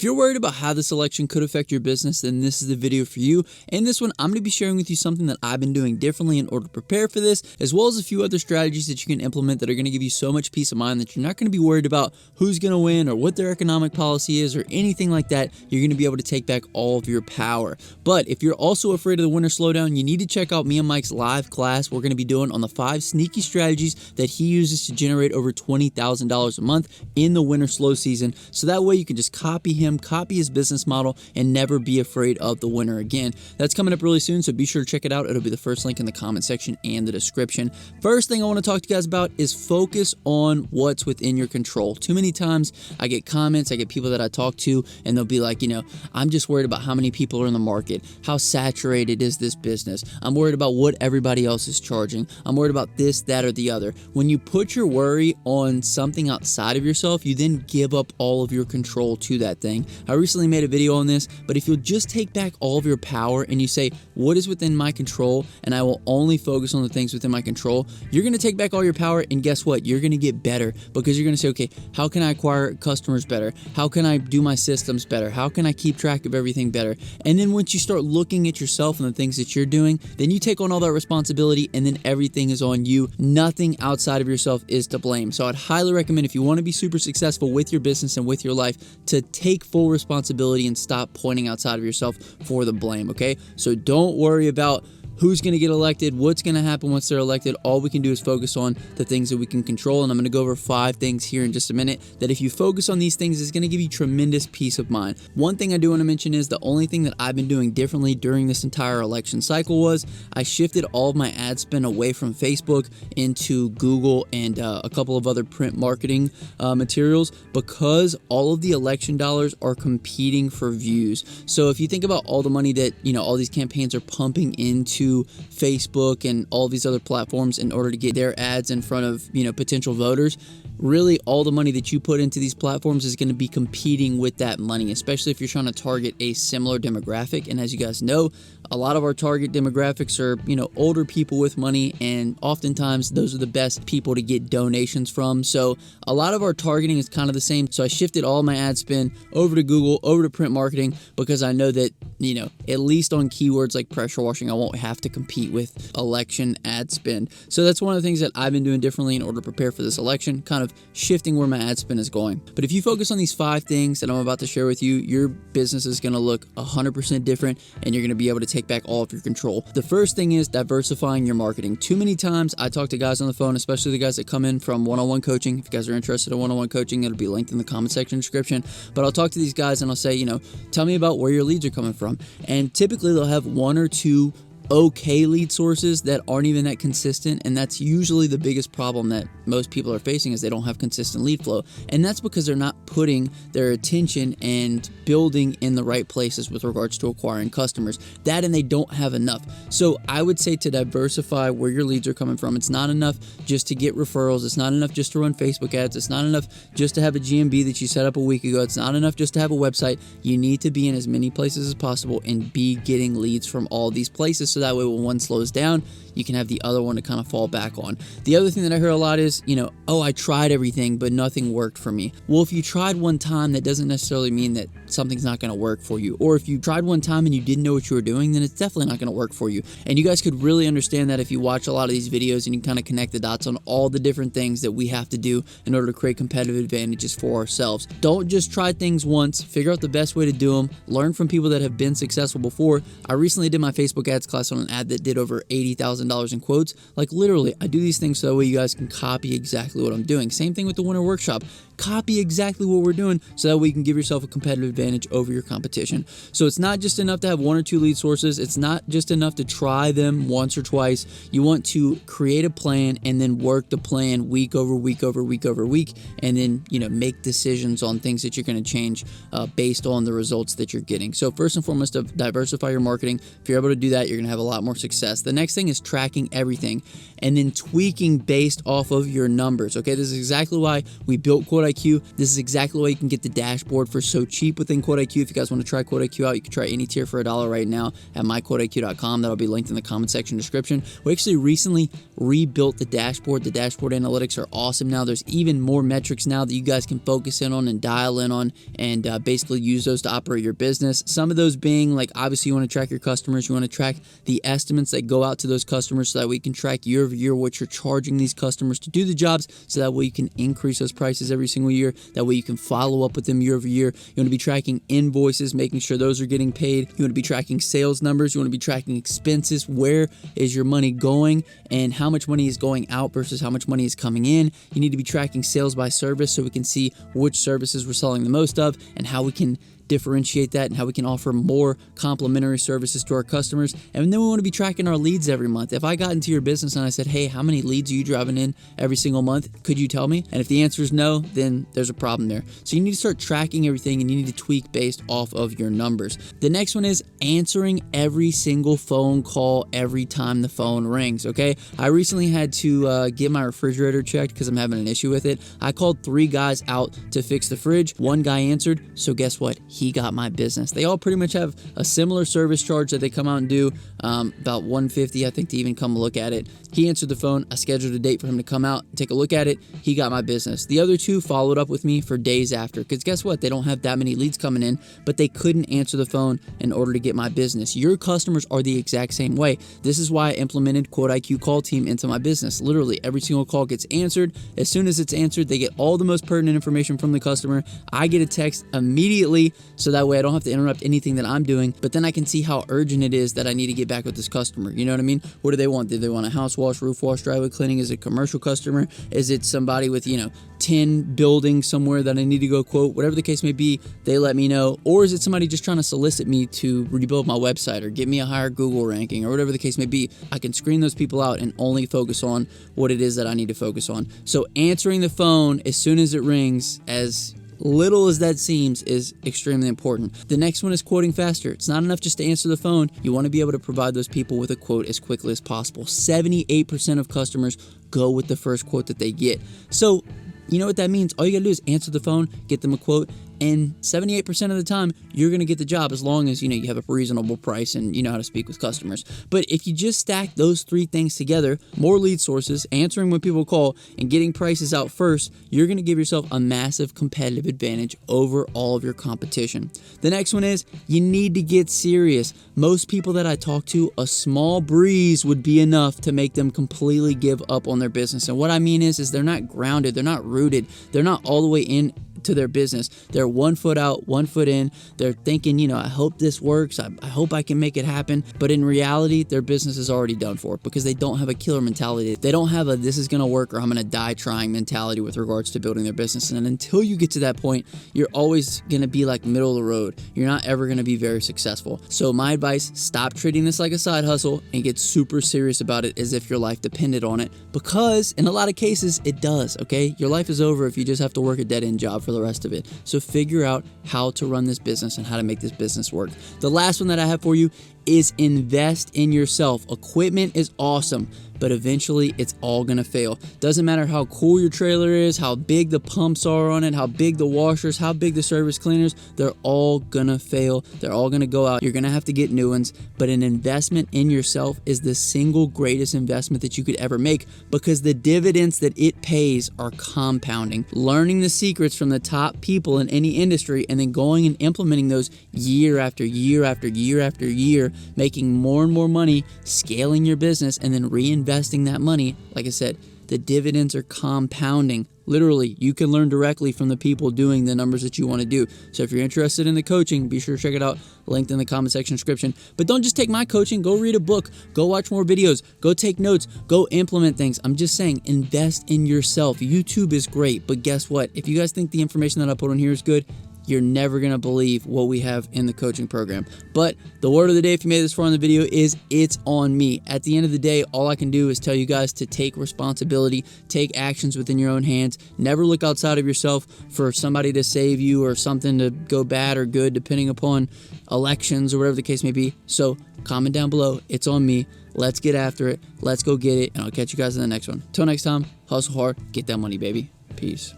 If you're worried about how this election could affect your business, then this is the video for you. In this one, I'm going to be sharing with you something that I've been doing differently in order to prepare for this, as well as a few other strategies that you can implement that are going to give you so much peace of mind that you're not going to be worried about who's going to win or what their economic policy is or anything like that. You're going to be able to take back all of your power. But if you're also afraid of the winter slowdown, you need to check out me and Mike's live class we're going to be doing on the 5 sneaky strategies that he uses to generate over $20,000 a month in the winter slow season. So that way you can just copy him, copy his business model, and never be afraid of the winter again. That's coming up really soon, so be sure to check it out. It'll be the first link in the comment section and the description. First thing I want to talk to you guys about is focus on what's within your control. Too many times I get comments, I get people that I talk to, and they'll be like, I'm just worried about how many people are in the market. How saturated is this business? I'm worried about what everybody else is charging. I'm worried about this, that, or the other. When you put your worry on something outside of yourself, you then give up all of your control to that thing. I recently made a video on this, but if you'll just take back all of your power and you say, what is within my control, and I will only focus on the things within my control, you're going to take back all your power, and guess what? You're going to get better because you're going to say, okay, how can I acquire customers better? How can I do my systems better? How can I keep track of everything better? And then once you start looking at yourself and the things that you're doing, then you take on all that responsibility, and then everything is on you. Nothing outside of yourself is to blame. So I'd highly recommend, if you want to be super successful with your business and with your life, to take full responsibility and stop pointing outside of yourself for the blame, okay? So don't worry about who's going to get elected, what's going to happen once they're elected. All we can do is focus on the things that we can control, and I'm going to go over 5 things here in just a minute that if you focus on these things is going to give you tremendous peace of mind. One thing I do want to mention is the only thing that I've been doing differently during this entire election cycle was I shifted all of my ad spend away from Facebook into Google and a couple of other print marketing materials, because all of the election dollars are competing for views. So if you think about all the money that all these campaigns are pumping into Facebook and all these other platforms in order to get their ads in front of potential voters, really all the money that you put into these platforms is going to be competing with that money, especially if you're trying to target a similar demographic. And as you guys know, a lot of our target demographics are older people with money, and oftentimes those are the best people to get donations from. So a lot of our targeting is kind of the same. So I shifted all my ad spend over to Google, over to print marketing, because I know that at least on keywords like pressure washing, I won't have to compete with election ad spend. So that's one of the things that I've been doing differently in order to prepare for this election, kind of shifting where my ad spend is going. But if you focus on these 5 things that I'm about to share with you, your business is going to look 100% different, and you're going to be able to take back all of your control. The first thing is diversifying your marketing. Too many times I talk to guys on the phone, especially the guys that come in from one-on-one coaching. If you guys are interested in one-on-one coaching, it'll be linked in the comment section description. But I'll talk to these guys and I'll say, tell me about where your leads are coming from. And typically they'll have 1 or 2 okay lead sources that aren't even that consistent, and that's usually the biggest problem that most people are facing, is they don't have consistent lead flow. And that's because they're not putting their attention and building in the right places with regards to acquiring customers. That, and they don't have enough. So I would say to diversify where your leads are coming from. It's not enough just to get referrals. It's not enough just to run Facebook ads. It's not enough just to have a GMB that you set up a week ago. It's not enough just to have a website. You need to be in as many places as possible and be getting leads from all these places, so that way when one slows down, you can have the other one to kind of fall back on. The other thing that I hear a lot is, oh, I tried everything, but nothing worked for me. Well, if you tried one time, that doesn't necessarily mean that something's not going to work for you. Or if you tried one time and you didn't know what you were doing, then it's definitely not going to work for you. And you guys could really understand that if you watch a lot of these videos and you kind of connect the dots on all the different things that we have to do in order to create competitive advantages for ourselves. Don't just try things once. Figure out the best way to do them. Learn from people that have been successful before. I recently did my Facebook ads class on an ad that did over $80,000 in quotes. Like, literally, I do these things so that way you guys can copy exactly what I'm doing. Same thing with the winter workshop. Copy exactly what we're doing so that way you can give yourself a competitive advantage over your competition. So it's not just enough to have 1 or 2 lead sources. It's not just enough to try them once or twice. You want to create a plan and then work the plan week over week over week over week, and then make decisions on things that you're going to change based on the results that you're getting. So first and foremost, diversify your marketing. If you're able to do that, you're going to have a lot more success. The next thing is tracking everything and then tweaking based off of your numbers. Okay, this is exactly why we built Quote IQ. This is exactly why you can get the dashboard for so cheap within Quote IQ. If you guys want to try Quote IQ out, you can try any tier for $1 right now at myquoteiq.com. That'll be linked in the comment section description. We actually recently rebuilt the dashboard. The dashboard analytics are awesome now. There's even more metrics now that you guys can focus in on and dial in on and basically use those to operate your business. Some of those being like, obviously you want to track your customers. You want to track the estimates that go out to those customers so that we can track year over year what you're charging these customers to do the jobs, so that way you can increase those prices every single year. That way you can follow up with them year over year. You want to be tracking invoices, making sure those are getting paid. You want to be tracking sales numbers. You want to be tracking expenses. Where is your money going and how much money is going out versus how much money is coming in. You need to be tracking sales by service so we can see which services we're selling the most of and how we can differentiate that and how we can offer more complimentary services to our customers. And then we want to be tracking our leads every month. If I got into your business and I said, hey, how many leads are you driving in every single month? Could you tell me? And if the answer is no, then there's a problem there. So you need to start tracking everything and you need to tweak based off of your numbers. The next one is answering every single phone call every time the phone rings, okay? I recently had to get my refrigerator checked because I'm having an issue with it. I called 3 guys out to fix the fridge. 1 guy answered, so guess what? He got my business. They all pretty much have a similar service charge that they come out and do, about $150, I think, to even come look at it. He answered the phone. I scheduled a date for him to come out and take a look at it. He got my business. The other 2 followed up with me for days after, because guess what? They don't have that many leads coming in, but they couldn't answer the phone in order to get my business. Your customers are the exact same way. This is why I implemented Quote IQ Call Team into my business. Literally, every single call gets answered. As soon as it's answered, they get all the most pertinent information from the customer. I get a text immediately, so that way I don't have to interrupt anything that I'm doing, but then I can see how urgent it is that I need to get back with this customer. You know what I mean? What do they want? Do they want a house wash, roof wash, driveway cleaning? Is it a commercial customer? Is it somebody with, 10 buildings somewhere that I need to go quote? Whatever the case may be, they let me know. Or is it somebody just trying to solicit me to rebuild my website or get me a higher Google ranking or whatever the case may be? I can screen those people out and only focus on what it is that I need to focus on. So answering the phone as soon as it rings, as little as that seems, is extremely important. The next one is quoting faster. It's not enough just to answer the phone. You want to be able to provide those people with a quote as quickly as possible. 78% of customers go with the first quote that they get. So you know what that means? All you gotta do is answer the phone, get them a quote, and 78% of the time, you're gonna get the job as long as you have a reasonable price and you know how to speak with customers. But if you just stack those 3 things together, more lead sources, answering when people call, and getting prices out first, you're gonna give yourself a massive competitive advantage over all of your competition. The next one is you need to get serious. Most people that I talk to, a small breeze would be enough to make them completely give up on their business. And what I mean is they're not grounded, they're not rooted, they're not all the way in to their business. They're 1 foot out, 1 foot in. They're thinking, I hope this works. I hope I can make it happen. But in reality, their business is already done for because they don't have a killer mentality. They don't have a this is going to work or I'm going to die trying mentality with regards to building their business. And until you get to that point, you're always going to be like middle of the road. You're not ever going to be very successful. So my advice, stop treating this like a side hustle and get super serious about it as if your life depended on it, because in a lot of cases, it does, okay? Your life is over if you just have to work a dead-end job for the rest of it. So figure out how to run this business and how to make this business work. The last one that I have for you is invest in yourself. Equipment is awesome, but eventually it's all gonna fail. Doesn't matter how cool your trailer is, how big the pumps are on it, how big the washers, how big the service cleaners, they're all gonna fail. They're all gonna go out. You're gonna have to get new ones, but an investment in yourself is the single greatest investment that you could ever make, because the dividends that it pays are compounding. Learning the secrets from the top people in any industry and then going and implementing those year after year after year after year, making more and more money, scaling your business, and then reinvesting that money. Like I said, the dividends are compounding. Literally, you can learn directly from the people doing the numbers that you want to do. So if you're interested in the coaching, be sure to check it out, linked in the comment section description. But don't just take my coaching, go read a book, go watch more videos, go take notes, go implement things. I'm just saying, invest in yourself. YouTube is great, but guess what? If you guys think the information that I put on here is good, you're never going to believe what we have in the coaching program. But the word of the day, if you made it this far in the video, is it's on me. At the end of the day, all I can do is tell you guys to take responsibility, take actions within your own hands. Never look outside of yourself for somebody to save you or something to go bad or good, depending upon elections or whatever the case may be. So comment down below. It's on me. Let's get after it. Let's go get it. And I'll catch you guys in the next one. Till next time, hustle hard, get that money, baby. Peace.